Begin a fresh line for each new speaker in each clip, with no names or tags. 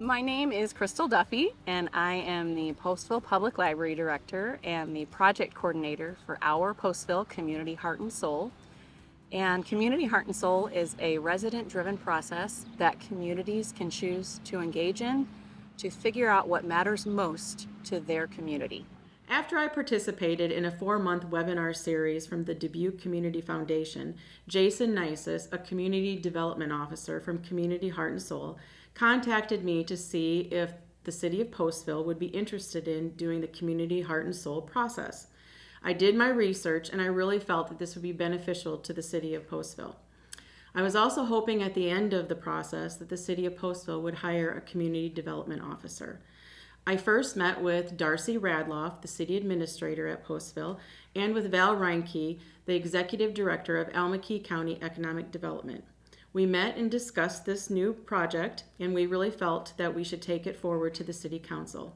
My name is Crystal Duffy, and I am the Postville Public Library Director and the Project Coordinator for our Postville Community Heart and Soul. And Community Heart and Soul is a resident-driven process that communities can choose to engage in to figure out what matters most to their community.
After I participated in a 4-month webinar series from the Dubuque Community Foundation, Jason Nisus, a Community Development Officer from Community Heart and Soul, contacted me to see if the City of Postville would be interested in doing the Community Heart and Soul process. I did my research and I really felt that this would be beneficial to the City of Postville. I was also hoping at the end of the process that the City of Postville would hire a Community Development Officer. I first met with Darcy Radloff, the city administrator at Postville, and with Val Reinke, the executive director of Almaquee County Economic Development. We met and discussed this new project, and we really felt that we should take it forward to the city council.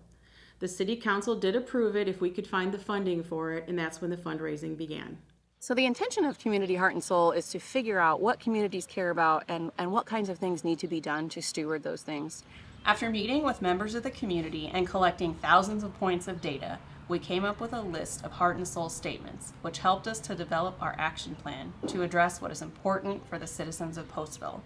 The city council did approve it if we could find the funding for it, and that's when the fundraising began.
So the intention of Community Heart and Soul is to figure out what communities care about and what kinds of things need to be done to steward those things. After meeting with members of the community and collecting thousands of points of data, we came up with a list of heart and soul statements, which helped us to develop our action plan to address what is important for the citizens of Postville.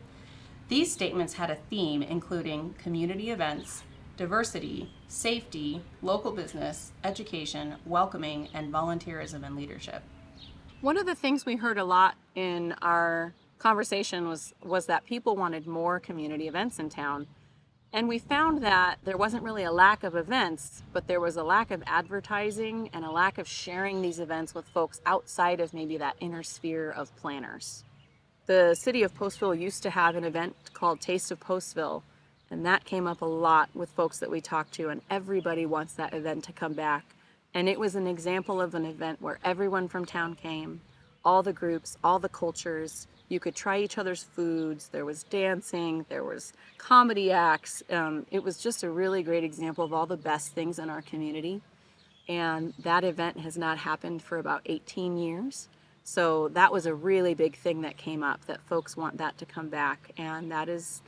These statements had a theme including community events, diversity, safety, local business, education, welcoming, and volunteerism and leadership. One of the things we heard a lot in our conversation was that people wanted more community events in town. And we found that there wasn't really a lack of events, but there was a lack of advertising and a lack of sharing these events with folks outside of maybe that inner sphere of planners. The city of Postville used to have an event called Taste of Postville, and that came up a lot with folks that we talked to, and everybody wants that event to come back. And it was an example of an event where everyone from town came, all the groups, all the cultures. You could try each other's foods. There was dancing, there was comedy acts. It was just a really great example of all the best things in our community. And that event has not happened for about 18 years. So that was a really big thing that came up, that folks want that to come back. And that is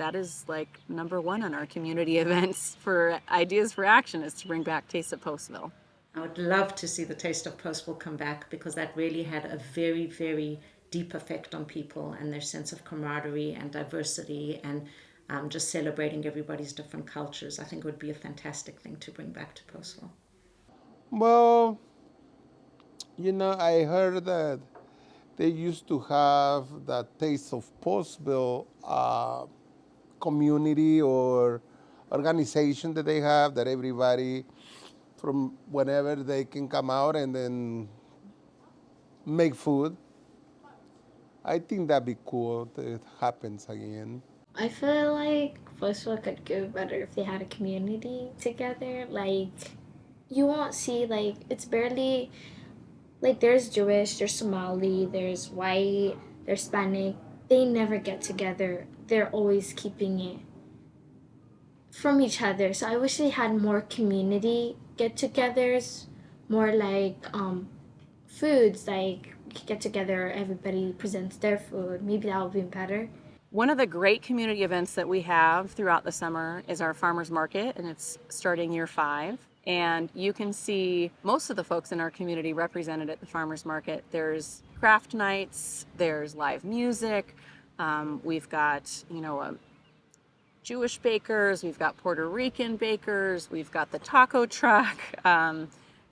like number one on our community events for ideas for action, is to bring back Taste of Postville.
I would love to see the Taste of Postville come back, because that really had a very, very deep effect on people and their sense of camaraderie and diversity, and just celebrating everybody's different cultures. I think it would be a fantastic thing to bring back to Postville.
Well, I heard that they used to have the Taste of Postville community or organization that they have, that everybody from whenever they can come out and then make food. I think that'd be cool if it happens again.
I feel like Postville could go better if they had a community together. Like, you won't see, like, it's barely, like, there's Jewish, there's Somali, there's white, there's Hispanic. They never get together. They're always keeping it from each other. So I wish they had more community get-togethers, more like foods, like we could get together, everybody presents their food. Maybe that would be better.
One of the great community events that we have throughout the summer is our farmers market, and it's starting year 5. And you can see most of the folks in our community represented at the farmers market. There's craft nights, there's live music, we've got, Jewish bakers, we've got Puerto Rican bakers, we've got the taco truck.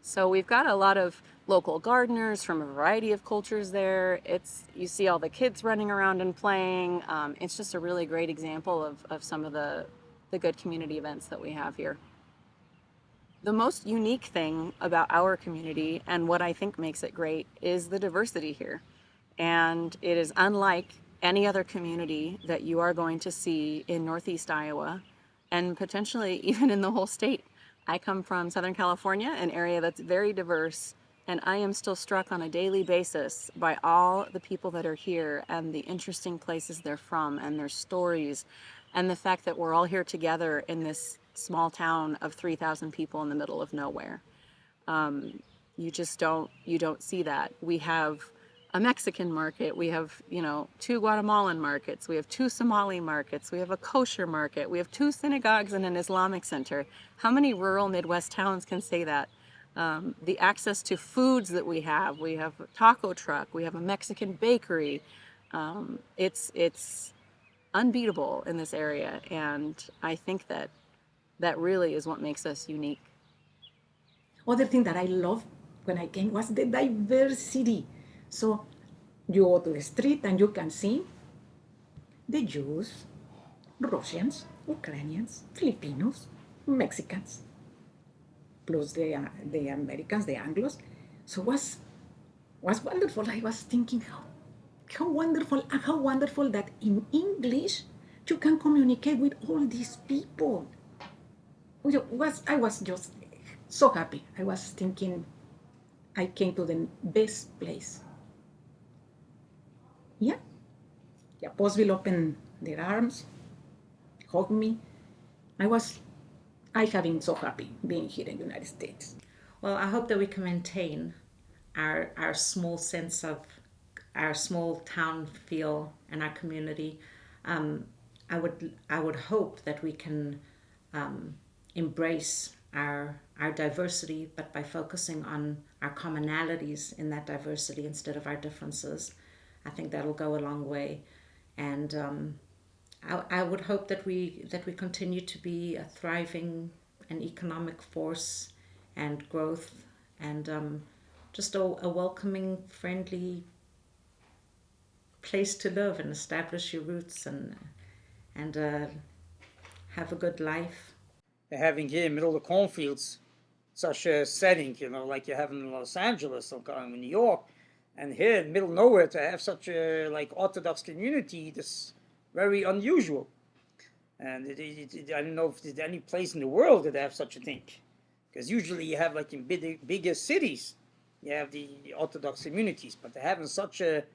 So we've got a lot of local gardeners from a variety of cultures there. You see all the kids running around and playing. It's just a really great example of some of the good community events that we have here. The most unique thing about our community, and what I think makes it great, is the diversity here. And it is unlike any other community that you are going to see in Northeast Iowa, and potentially even in the whole state. I come from Southern California, an area that's very diverse, and I am still struck on a daily basis by all the people that are here and the interesting places they're from and their stories, and the fact that we're all here together in this small town of 3,000 people in the middle of nowhere. You don't see that. We have a Mexican market. We have, 2 Guatemalan markets. We have 2 Somali markets. We have a kosher market. We have 2 synagogues and an Islamic center. How many rural Midwest towns can say that? The access to foods that we have a taco truck, we have a Mexican bakery. It's unbeatable in this area, and I think that really is what makes us unique.
Other thing that I loved when I came was the diversity. So you go to the street and you can see the Jews, Russians, Ukrainians, Filipinos, Mexicans, plus the Americans, the Anglos. So was wonderful. I was thinking how wonderful and how wonderful that in English you can communicate with all these people. I was just so happy. I was thinking I came to the best place. Yeah. Postville opened their arms, hugged me. I have been so happy being here in the United States.
Well, I hope that we can maintain our small sense of our small town feel and our community. I would hope that we can embrace our diversity, but by focusing on our commonalities in that diversity instead of our differences. I think that'll go a long way, and I would hope that we continue to be a thriving and economic force and growth, and just a welcoming, friendly place to live and establish your roots and have a good life.
Having here in the middle of the cornfields such a setting, like you have in Los Angeles or in New York, and here in the middle of nowhere to have such a Orthodox community, that's very unusual. And I don't know if there's any place in the world that have such a thing, because usually you have in bigger cities, you have the Orthodox communities, but to have in such a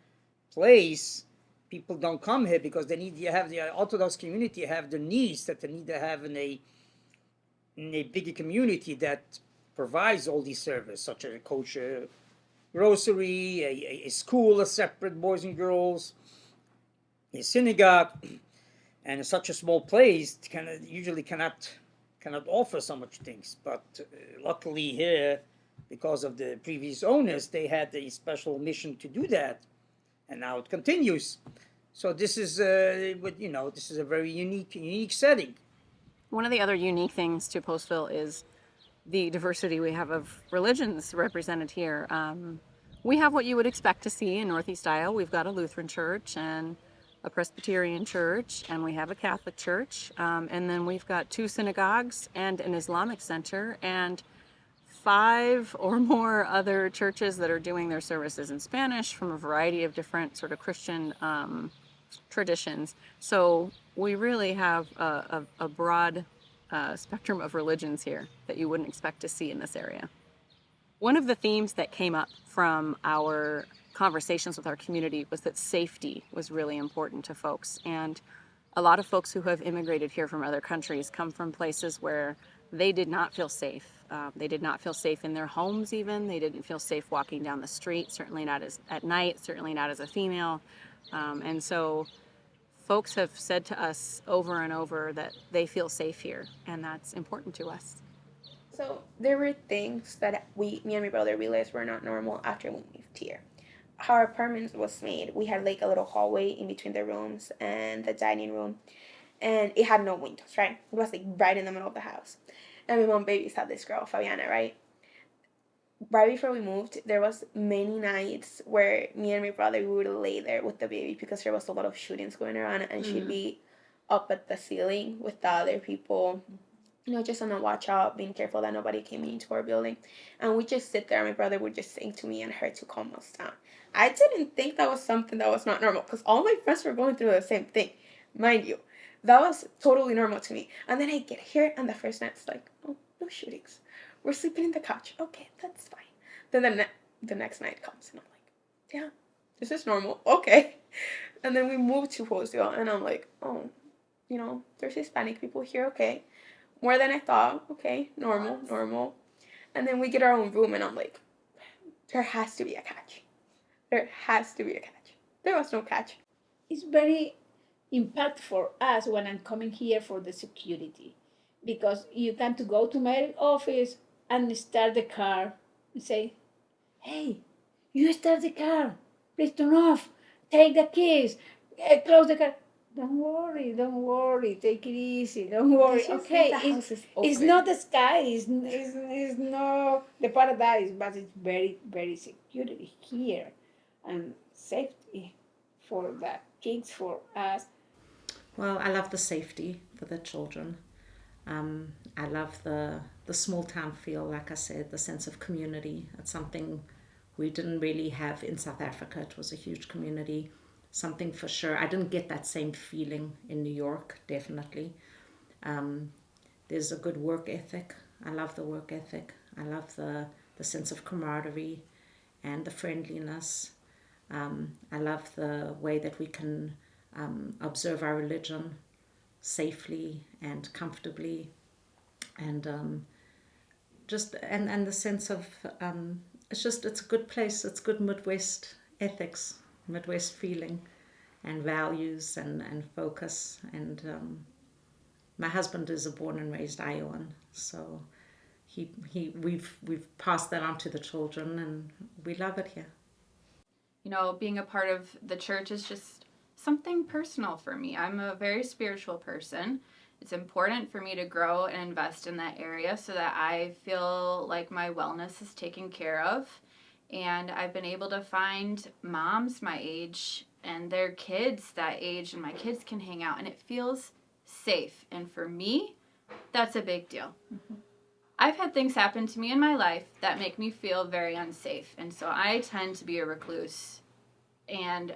place, people don't come here because you have the Orthodox community have the needs that they need to have in a bigger community that provides all these services, such as a kosher grocery, a school, a separate boys and girls, a synagogue, and such a small place usually cannot offer so much things. But luckily here, because of the previous owners, they had a special mission to do that, and now it continues. So this is this is a very unique setting.
One of the other unique things to Postville is the diversity we have of religions represented here. We have what you would expect to see in Northeast Iowa. We've got a Lutheran church and a Presbyterian church, and we have a Catholic church, and then we've got 2 synagogues and an Islamic center, and 5 or more other churches that are doing their services in Spanish from a variety of different sort of Christian traditions. So we really have a broad spectrum of religions here that you wouldn't expect to see in this area. One of the themes that came up from our conversations with our community was that safety was really important to folks. And a lot of folks who have immigrated here from other countries come from places where they did not feel safe. They did not feel safe in their homes even. They didn't feel safe walking down the street, certainly not at night, certainly not as a female. And so folks have said to us over and over that they feel safe here, and that's important to us.
So there were things that me and my brother realized were not normal after we moved here. How our apartment was made, we had a little hallway in between the rooms and the dining room, and it had no windows, right? It was right in the middle of the house. And my mom babysat this girl, Fabiana, right? Right before we moved, there was many nights where me and my brother, we would lay there with the baby because there was a lot of shootings going around, and she'd be up at the ceiling with the other people, just on a watch out, being careful that nobody came into our building. And we just sit there, and my brother would just sing to me and her to calm us down. I didn't think that was something that was not normal because all my friends were going through the same thing, mind you. That was totally normal to me. And then I get here, and the first night's oh, no shootings. We're sleeping in the couch. Okay, that's fine. Then the next night comes, and I'm yeah, this is normal. Okay. And then we moved to Postville, and I'm oh, there's Hispanic people here. Okay. More than I thought. Okay, normal. And then we get our own room, and I'm there has to be a catch. There has to be a catch. There was no catch.
It's very impactful for us when I'm coming here for the security, because you can to go to my office and start the car and say, hey, you start the car, please turn off, take the keys, close the car. Don't worry, take it easy, don't worry. Okay, it's not the sky, it's not the paradise, but it's very, very security here and safety for the kids, for us.
Well, I love the safety for the children. I love the small town feel, like I said, the sense of community. It's something we didn't really have in South Africa. It was a huge community, something for sure. I didn't get that same feeling in New York, definitely. There's a good work ethic. I love the work ethic. I love the sense of camaraderie and the friendliness. I love the way that we can observe our religion safely and comfortably, and the sense of it's a good place. It's good Midwest ethics, Midwest feeling, and values and focus. And my husband is a born and raised Iowan, so we've passed that on to the children, and we love it here.
You know, being a part of the church is just something personal for me. I'm a very spiritual person. It's important for me to grow and invest in that area so that I feel like my wellness is taken care of. And I've been able to find moms my age and their kids that age, and my kids can hang out, and it feels safe. And for me, that's a big deal. Mm-hmm. I've had things happen to me in my life that make me feel very unsafe, and so I tend to be a recluse. And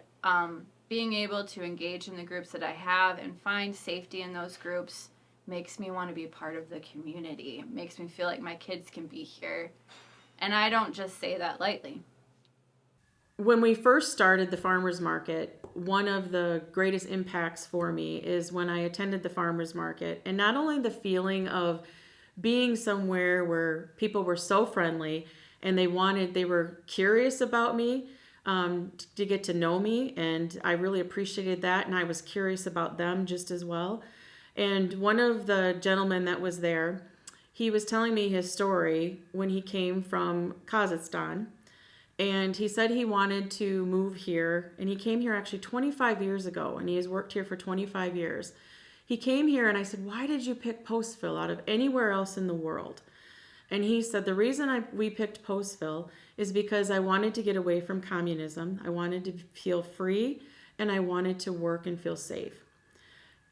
being able to engage in the groups that I have and find safety in those groups makes me want to be part of the community. It makes me feel like my kids can be here. And I don't just say that lightly.
When we first started the farmers market, one of the greatest impacts for me is when I attended the farmers market, and not only the feeling of being somewhere where people were so friendly and they were curious about me, to get to know me, and I really appreciated that, and I was curious about them just as well. And one of the gentlemen that was there, he was telling me his story when he came from Kazakhstan, and he said he wanted to move here, and he came here actually 25 years ago, and he has worked here for 25 years. He came here, and I said, why did you pick Postville out of anywhere else in the world? And he said, the reason we picked Postville is because I wanted to get away from communism. I wanted to feel free, and I wanted to work and feel safe.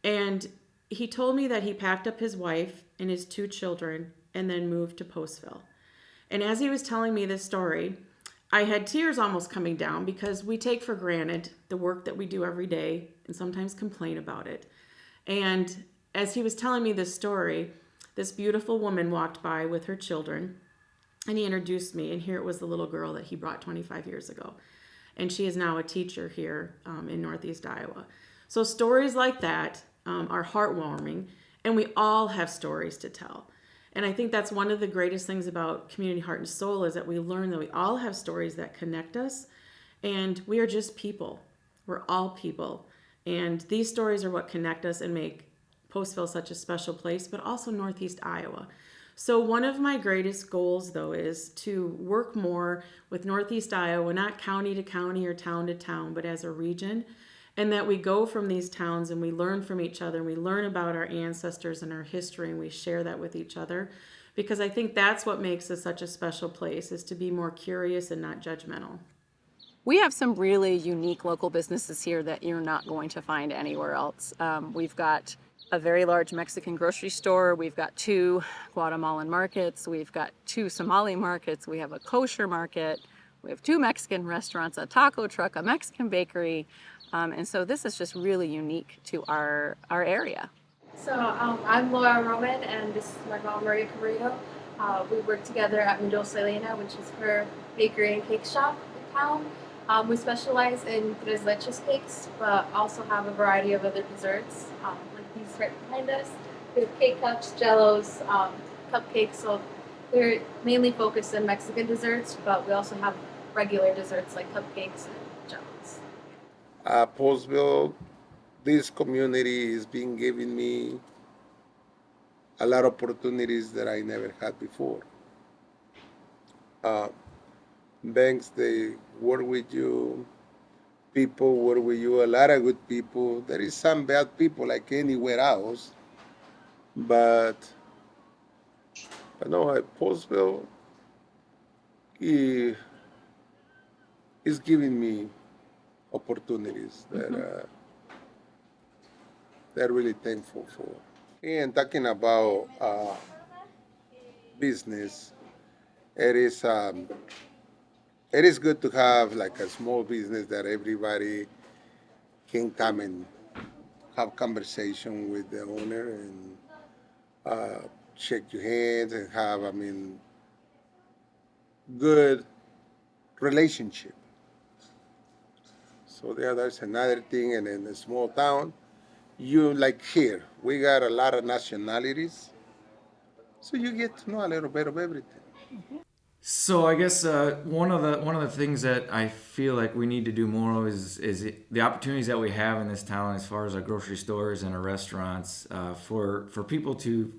And he told me that he packed up his wife and his 2 children and then moved to Postville. And as he was telling me this story, I had tears almost coming down, because we take for granted the work that we do every day and sometimes complain about it. And as he was telling me this story, this beautiful woman walked by with her children, and he introduced me, and here it was the little girl that he brought 25 years ago. And she is now a teacher here in Northeast Iowa. So stories like that are heartwarming, and we all have stories to tell. And I think that's one of the greatest things about Community Heart and Soul, is that we learn that we all have stories that connect us, and we are just people. We're all people. And these stories are what connect us and make Postville such a special place, but also Northeast Iowa. So one of my greatest goals, though, is to work more with Northeast Iowa, not county to county or town to town, but as a region, and that we go from these towns and we learn from each other, and we learn about our ancestors and our history, and we share that with each other, because I think that's what makes us such a special place, is to be more curious and not judgmental.
We have some really unique local businesses here that you're not going to find anywhere else. We've got a very large Mexican grocery store. We've got 2 Guatemalan markets. We've got 2 Somali markets. We have a kosher market. We have 2 Mexican restaurants, a taco truck, a Mexican bakery. And so this is just really unique to our area.
So I'm Laura Roman, and this is my mom, Maria Carrillo. We work together at Mendoza Elena, which is her bakery and cake shop in town. We specialize in tres leches cakes, but also have a variety of other desserts, like these right behind us. We have cake cups, jellos, cupcakes, so we're mainly focused on Mexican desserts, but we also have a regular desserts like cupcakes and jellies?
Postville, this community is being giving me a lot of opportunities that I never had before. Uh, Banks, they work with you. People work with you. A lot of good people. There is some bad people like anywhere else, but no, Postville is giving me opportunities that they're really thankful for. And talking about business, it is um, it is good to have like a small business that everybody can come and have conversation with the owner and uh, shake your hands and have, I mean, good relationship. So there's another thing, and in a small town, you like here, we got a lot of nationalities, so you get to know a little bit of everything.
So I guess one of the things that I feel like we need to do more of is the opportunities that we have in this town as far as our grocery stores and our restaurants for people to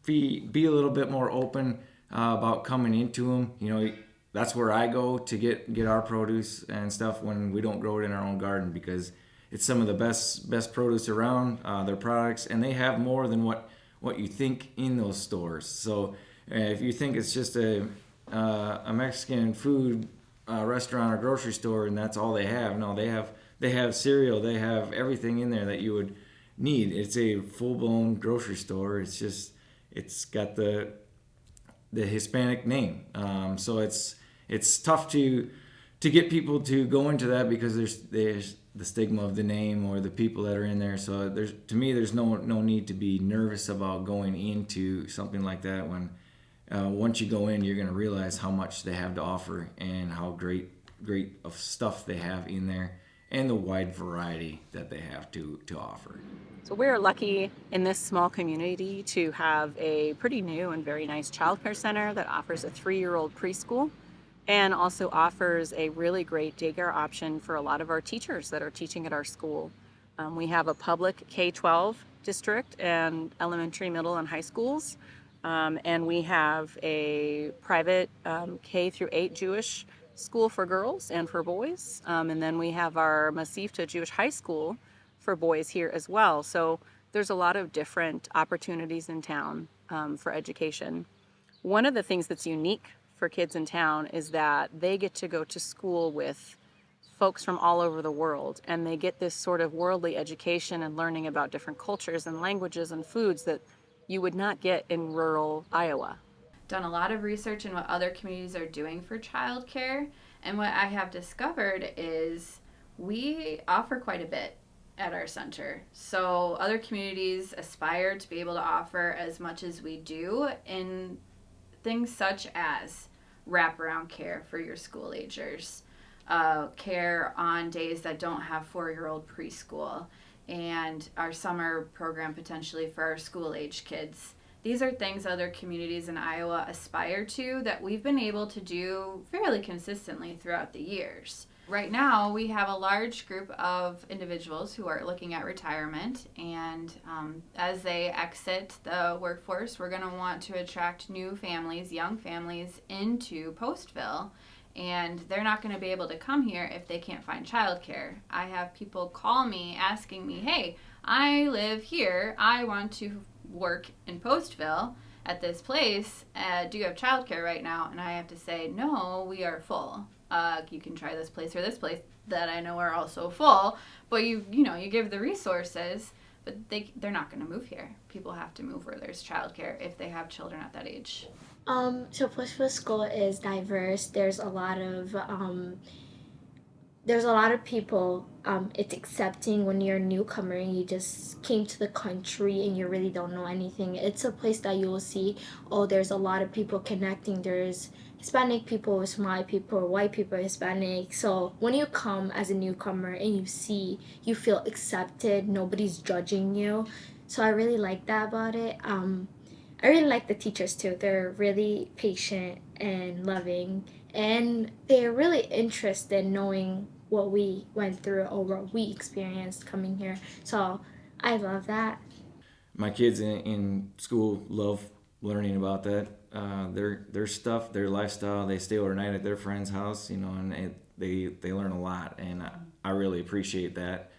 be a little bit more open about coming into them. You know, that's where I go to get our produce and stuff when we don't grow it in our own garden, because it's some of the best produce around, their products, and they have more than what you think in those stores. So if you think it's just a Mexican food restaurant or grocery store and that's all they have, no, they have cereal, they have everything in there that you would need. It's a full-blown grocery store. It's got the Hispanic name, so it's tough to get people to go into that because there's the stigma of the name or the people that are in there. So there's no need to be nervous about going into something like that. When once you go in, you're going to realize how much they have to offer and how great of stuff they have in there, and the wide variety that they have to offer.
So we're lucky in this small community to have a pretty new and very nice childcare center that offers a 3-year-old preschool and also offers a really great daycare option for a lot of our teachers that are teaching at our school. We have a public K-12 district and elementary, middle, and high schools. And we have a private K through 8 Jewish school for girls and for boys. And then we have our Masifta Jewish High School for boys here as well. So there's a lot of different opportunities in town for education. One of the things that's unique for kids in town is that they get to go to school with folks from all over the world, and they get this sort of worldly education and learning about different cultures and languages and foods that you would not get in rural Iowa.
Done a lot of research in what other communities are doing for childcare, and what I have discovered is we offer quite a bit at our center. So other communities aspire to be able to offer as much as we do in things such as wraparound care for your school agers, care on days that don't have 4-year-old preschool, and our summer program potentially for our school age kids. These are things other communities in Iowa aspire to that we've been able to do fairly consistently throughout the years. Right now, we have a large group of individuals who are looking at retirement, and as they exit the workforce, we're going to want to attract new families, young families, into Postville, and they're not going to be able to come here if they can't find childcare. I have people call me asking me, hey, I live here, I want to work in Postville at this place, do you have childcare right now? And I have to say, no, we are full. You can try this place or this place that I know are also full, but you give the resources, but they're not going to move here. People have to move where there's childcare if they have children at that age.
So Postville School is diverse. There's a lot of people. It's accepting when you're a newcomer and you just came to the country and you really don't know anything. It's a place that you will see, there's a lot of people connecting. There's Hispanic people with Somali people, white people, Hispanic. So when you come as a newcomer and you feel accepted, nobody's judging you. So I really like that about it. I really like the teachers too. They're really patient and loving, and they're really interested in knowing what we went through or what we experienced coming here. So I love that.
My kids in school love learning about that. Their stuff, their lifestyle. They stay overnight at their friend's house, and they learn a lot, and I really appreciate that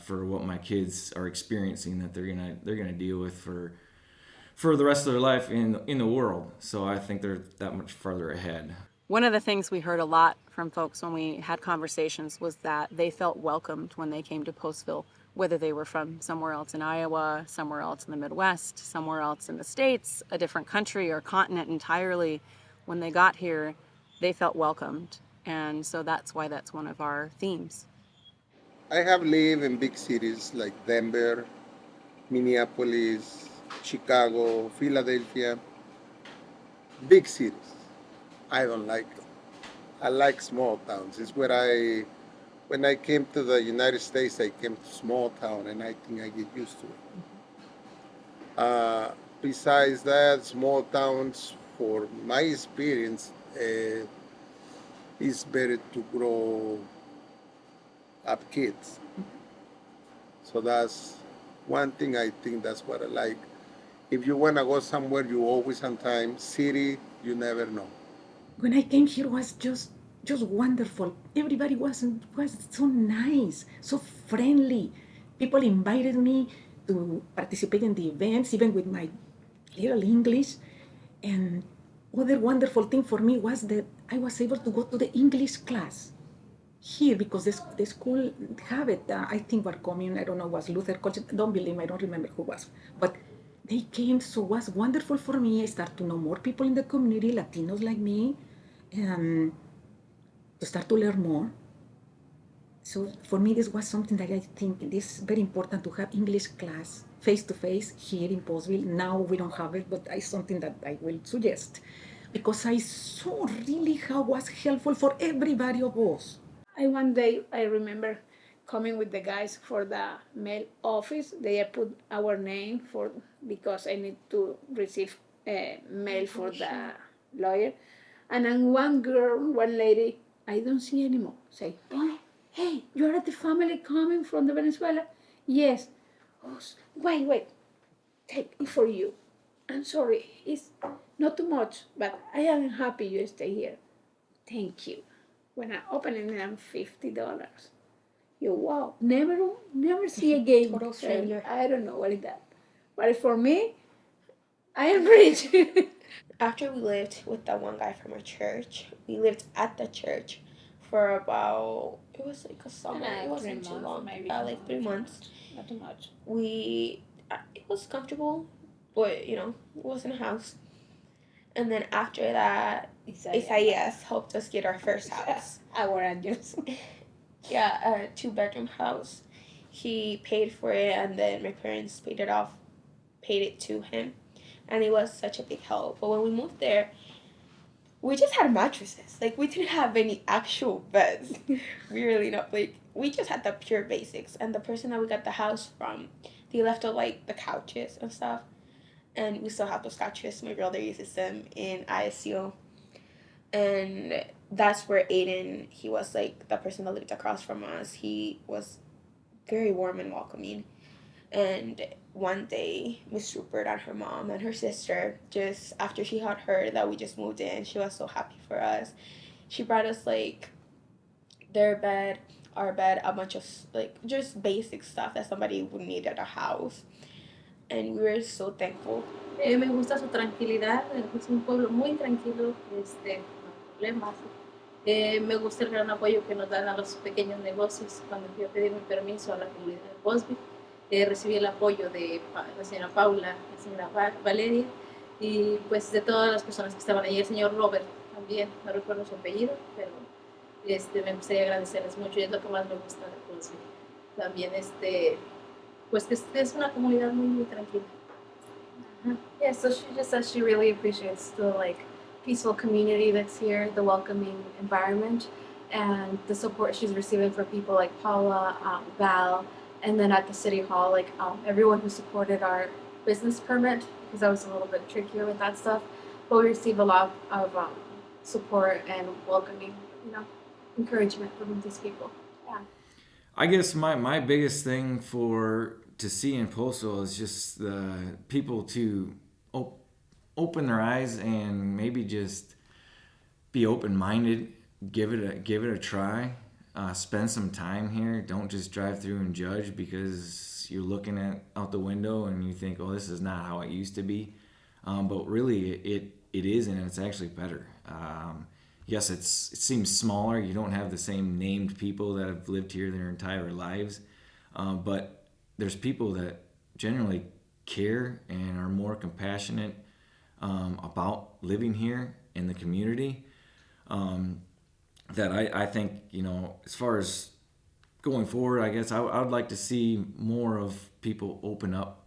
for what my kids are experiencing that they're gonna deal with for the rest of their life in the world. So I think they're that much farther ahead.
One of the things we heard a lot from folks when we had conversations was that they felt welcomed when they came to Postville, whether they were from somewhere else in Iowa, somewhere else in the Midwest, somewhere else in the States, a different country or continent entirely. When they got here, they felt welcomed. And so that's why that's one of our themes.
I have lived in big cities like Denver, Minneapolis, Chicago, Philadelphia, big cities. I don't like them. I like small towns. It's where when I came to the United States, I came to small town, and I think I get used to it. Besides that, small towns, for my experience, it's better to grow up kids. So that's one thing I think that's what I like. If you want to go somewhere, you always on time. City, you never know.
When I came here, was just wonderful. Everybody was so nice, so friendly. People invited me to participate in the events, even with my little English. And other wonderful thing for me was that I was able to go to the English class here because the school have it. I think were coming, I don't know, was Luther College. Don't believe me, I don't remember who was. But they came, so it was wonderful for me. I start to know more people in the community, Latinos like me, and to start to learn more. So for me, this was something that I think it is very important to have English class face-to-face here in Postville. Now we don't have it, but it's something that I will suggest because I saw really how it was helpful for everybody of us.
One day I remember coming with the guys for the mail office. They put our name because I need to receive mail for the lawyer. And then one lady, I don't see anymore, say, "Oh, hey, you're at the family coming from the Venezuela?" "Yes." "Oh, wait, take it for you. I'm sorry, it's not too much, but I am happy you stay here." "Thank you." When I open it, I'm $50. Wow, never see again.
Total stranger.
I don't know what is that, but for me, I am rich.
After we lived with that one guy from our church, we lived at the church for about, it was like a summer. It wasn't too long.
Maybe
Like 3 months.
Not too much.
It was comfortable, but it wasn't a house. And then after that, Isaias helped us get our first house.
Our address.
Yeah, a 2-bedroom house. He paid for it, and then my parents paid it to him. And it was such a big help. But when we moved there, we just had mattresses. Like, we didn't have any actual beds. We really not, we just had the pure basics. And the person that we got the house from, they left out, the couches and stuff. And we still have those couches. My brother uses them in ISU. And that's where Aiden, he was, the person that lived across from us. He was very warm and welcoming. And one day, Miss Rupert and her mom and her sister, just after she had heard that we just moved in, she was so happy for us. She brought us, their bed, our bed, a bunch of, just basic stuff that somebody would need at a house. And we were so thankful.
Me gusta su tranquilidad, es un pueblo muy tranquilo, no problemas. Me gusta el gran apoyo que nos dan a los pequeños negocios. Cuando yo pedí mi permiso a la comunidad de Postville, recibí el apoyo de la señora Paula, la señora Valeria y pues de todas las personas que estaban allí, el señor Robert también, no recuerdo su apellido, pero me gustaría agradecerles mucho y es lo que más me gusta de Postville. También pues que es una comunidad muy, muy tranquila.
Yeah, so she just says she really appreciates the peaceful community that's here, the welcoming environment, and the support she's receiving from people like Paula, Val, and then at the city hall, everyone who supported our business permit, because I was a little bit trickier with that stuff. But we receive a lot of support and welcoming, encouragement from these people. Yeah.
I guess my biggest thing to see in Postville is just the people to open their eyes and maybe just be open-minded, give it a try, spend some time here. Don't just drive through and judge because you're looking out the window and you think, oh, this is not how it used to be. But really, it is, and it's actually better. Yes, it seems smaller. You don't have the same named people that have lived here their entire lives, but there's people that generally care and are more compassionate about living here in the community. That I think, as far as going forward, I guess I would like to see more of people open up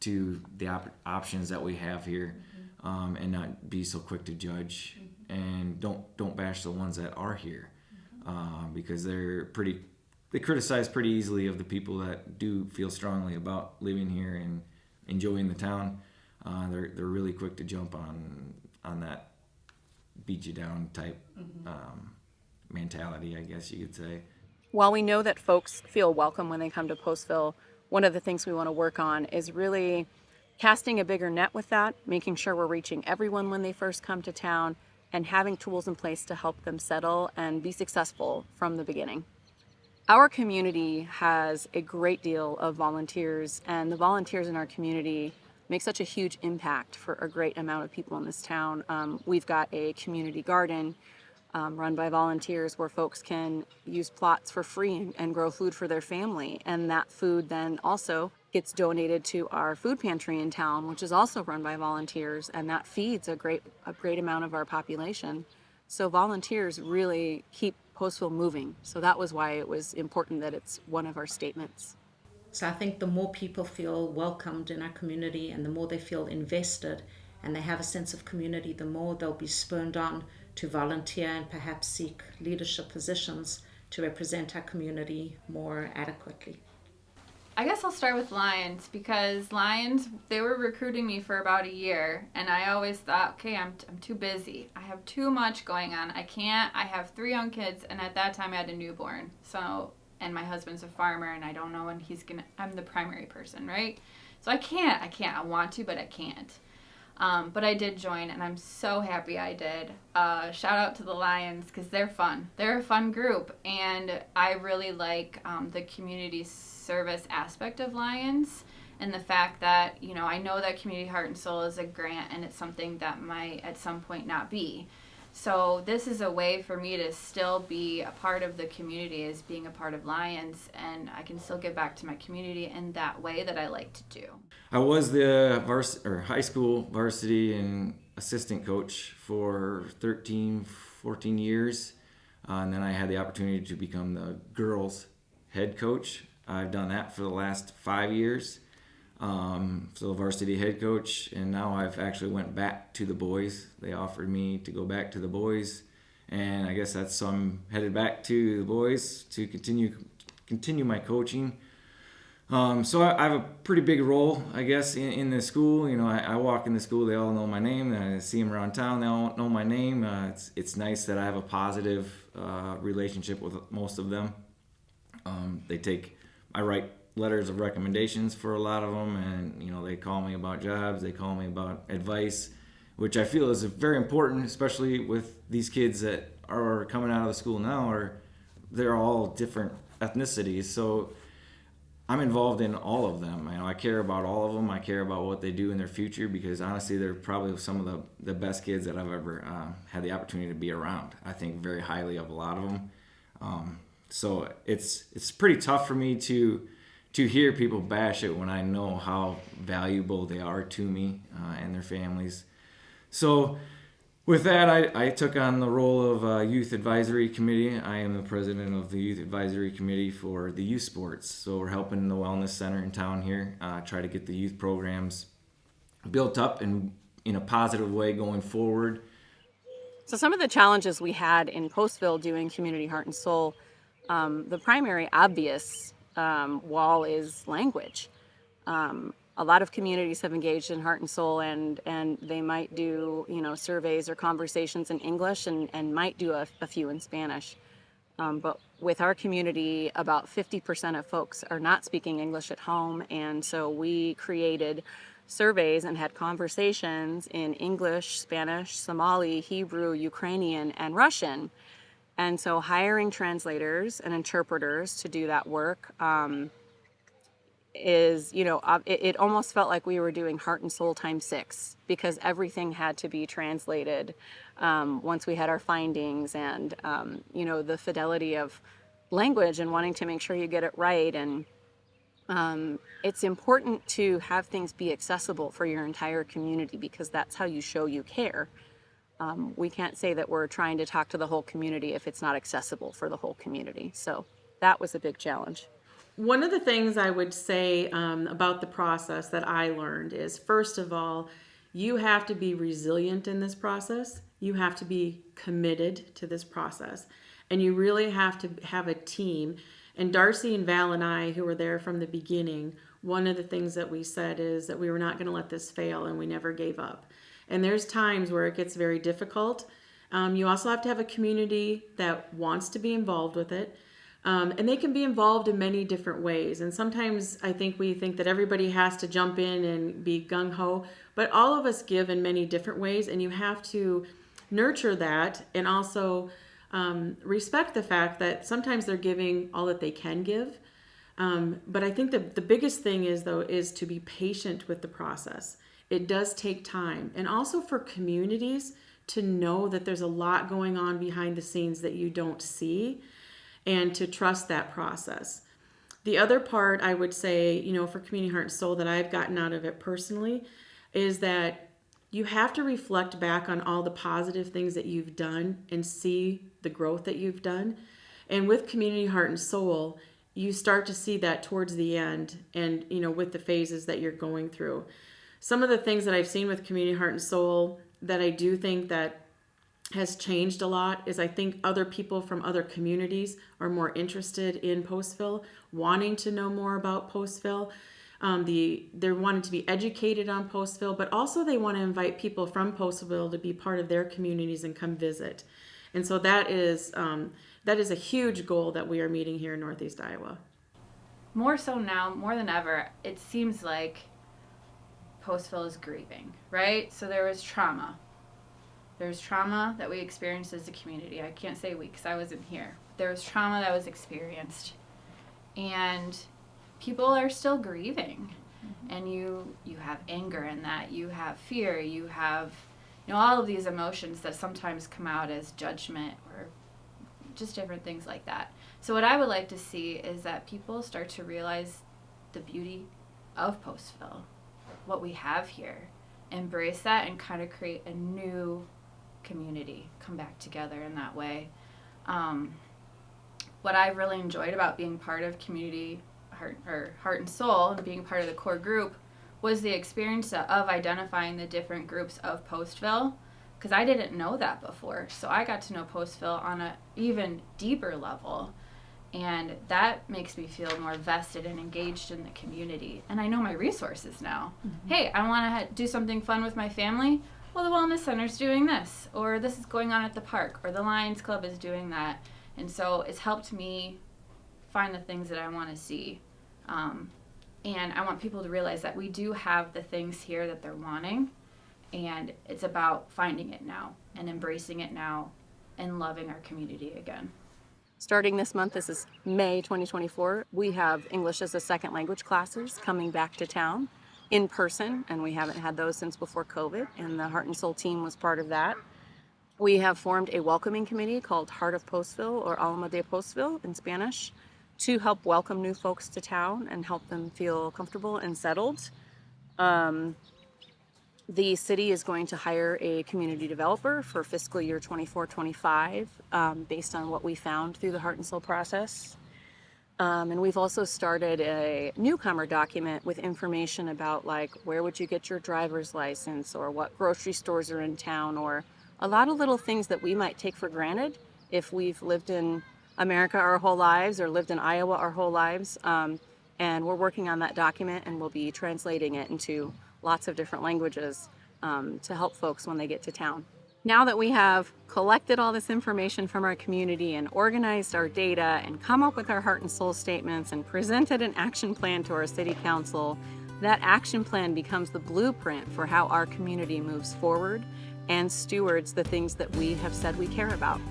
to the options that we have here, and not be so quick to judge, and don't bash the ones that are here, because they criticize pretty easily of the people that do feel strongly about living here and enjoying the town. They're really quick to jump on that beat you down type mentality, I guess you could say.
While we know that folks feel welcome when they come to Postville, one of the things we want to work on is really casting a bigger net with that, making sure we're reaching everyone when they first come to town, and having tools in place to help them settle and be successful from the beginning. Our community has a great deal of volunteers, and the volunteers in our community make such a huge impact for a great amount of people in this town. We've got a community garden run by volunteers where folks can use plots for free and grow food for their family. And that food then also gets donated to our food pantry in town, which is also run by volunteers, and that feeds a great amount of our population. So volunteers really keep Postville moving. So that was why it was important that it's one of our statements.
So I think the more people feel welcomed in our community and the more they feel invested and they have a sense of community, the more they'll be spurred on to volunteer and perhaps seek leadership positions to represent our community more adequately.
I guess I'll start with Lions, because Lions, they were recruiting me for about a year, and I always thought, okay, I'm too busy. I have too much going on. I have 3 young kids, and at that time I had a newborn. So, and my husband's a farmer, and I don't know when I'm the primary person, right? So I can't. I want to, but I can't. But I did join, and I'm so happy I did. Shout out to the Lions, because they're fun. They're a fun group, and I really like the community service aspect of Lions, and the fact that, I know that Community Heart and Soul is a grant, and it's something that might at some point not be. So this is a way for me to still be a part of the community as being a part of Lions, and I can still give back to my community in that way that I like to do.
I was the high school varsity and assistant coach for 13, 14 years, and then I had the opportunity to become the girls' head coach. I've done that for the last 5 years. So varsity head coach, and now I've actually went back to the boys. They offered me to go back to the boys, and I guess so I'm headed back to the boys to continue my coaching. So I have a pretty big role, I guess, in the school. I walk in the school, they all know my name. I see them around town, they all know my name. It's nice that I have a positive relationship with most of them. I write letters of recommendations for a lot of them, and they call me about jobs, they call me about advice, which I feel is very important, especially with these kids that are coming out of the school now. They're all different ethnicities, so I'm involved in all of them. I care about all of them. I care about what they do in their future, because honestly, they're probably some of the best kids that I've ever had the opportunity to be around. I think very highly of a lot of them. So it's pretty tough for me to hear people bash it when I know how valuable they are to me and their families. So with that, I took on the role of Youth Advisory Committee. I am the president of the Youth Advisory Committee for the youth sports. So we're helping the Wellness Center in town here try to get the youth programs built up and in a positive way going forward.
So some of the challenges we had in Postville doing Community Heart and Soul, the primary obvious wall is language. a lot of communities have engaged in Heart and Soul, and they might do, surveys or conversations in English, and might do a few in Spanish. But with our community, about 50% of folks are not speaking English at home, and so we created surveys and had conversations in English, Spanish, Somali, Hebrew, Ukrainian, and Russian. And so hiring translators and interpreters to do that work it almost felt like we were doing Heart and Soul times 6, because everything had to be translated once we had our findings, and the fidelity of language and wanting to make sure you get it right. And it's important to have things be accessible for your entire community, because that's how you show you care. We can't say that we're trying to talk to the whole community if it's not accessible for the whole community. So that was a big challenge.
One of the things I would say about the process that I learned is, first of all, you have to be resilient in this process. You have to be committed to this process. And you really have to have a team. And Darcy and Val and I, who were there from the beginning, one of the things that we said is that we were not going to let this fail, and we never gave up. And there's times where it gets very difficult. You also have to have a community that wants to be involved with it. And they can be involved in many different ways. And sometimes I think we think that everybody has to jump in and be gung-ho, but all of us give in many different ways, and you have to nurture that, and also respect the fact that sometimes they're giving all that they can give. But I think the biggest thing is to be patient with the process. It does take time. And also for communities to know that there's a lot going on behind the scenes that you don't see, and to trust that process. The other part I would say, for Community Heart and Soul that I've gotten out of it personally, is that you have to reflect back on all the positive things that you've done and see the growth that you've done. And with Community Heart and Soul, you start to see that towards the end, and with the phases that you're going through. Some of the things that I've seen with Community Heart and Soul that I do think that has changed a lot is, I think other people from other communities are more interested in Postville, wanting to know more about Postville. They're wanting to be educated on Postville, but also they want to invite people from Postville to be part of their communities and come visit. And so that is a huge goal that we are meeting here in Northeast Iowa.
More so now, more than ever, it seems like Postville is grieving, right? So there was trauma. There's trauma that we experienced as a community. I can't say we because I wasn't here. There was trauma that was experienced. And people are still grieving. Mm-hmm. And you have anger in that. You have fear. You have, all of these emotions that sometimes come out as judgment or just different things like that. So what I would like to see is that people start to realize the beauty of Postville, what we have here. Embrace that and kind of create a new community, come back together in that way. What I really enjoyed about being part of Community Heart and Soul and being part of the core group was the experience of identifying the different groups of Postville, because I didn't know that before. So I got to know Postville on an even deeper level, and that makes me feel more vested and engaged in the community. And I know my resources now. Mm-hmm. Hey, I want to do something fun with my family. Well, the Wellness Center's doing this, or this is going on at the park, or the Lions Club is doing that. And so it's helped me find the things that I want to see. And I want people to realize that we do have the things here that they're wanting, and it's about finding it now and embracing it now and loving our community again.
Starting this month, this is May 2024, we have English as a second language classes coming back to town in person, and we haven't had those since before COVID, and the Heart and Soul team was part of that. We have formed a welcoming committee called Heart of Postville, or Alma de Postville in Spanish, to help welcome new folks to town and help them feel comfortable and settled. The city is going to hire a community developer for fiscal year 24-25 based on what we found through the Heart and Soul process. And we've also started a newcomer document with information about, like, where would you get your driver's license, or what grocery stores are in town, or a lot of little things that we might take for granted if we've lived in America our whole lives or lived in Iowa our whole lives. And we're working on that document, and we'll be translating it into lots of different languages to help folks when they get to town. Now that we have collected all this information from our community and organized our data and come up with our heart and soul statements and presented an action plan to our city council, that action plan becomes the blueprint for how our community moves forward and stewards the things that we have said we care about.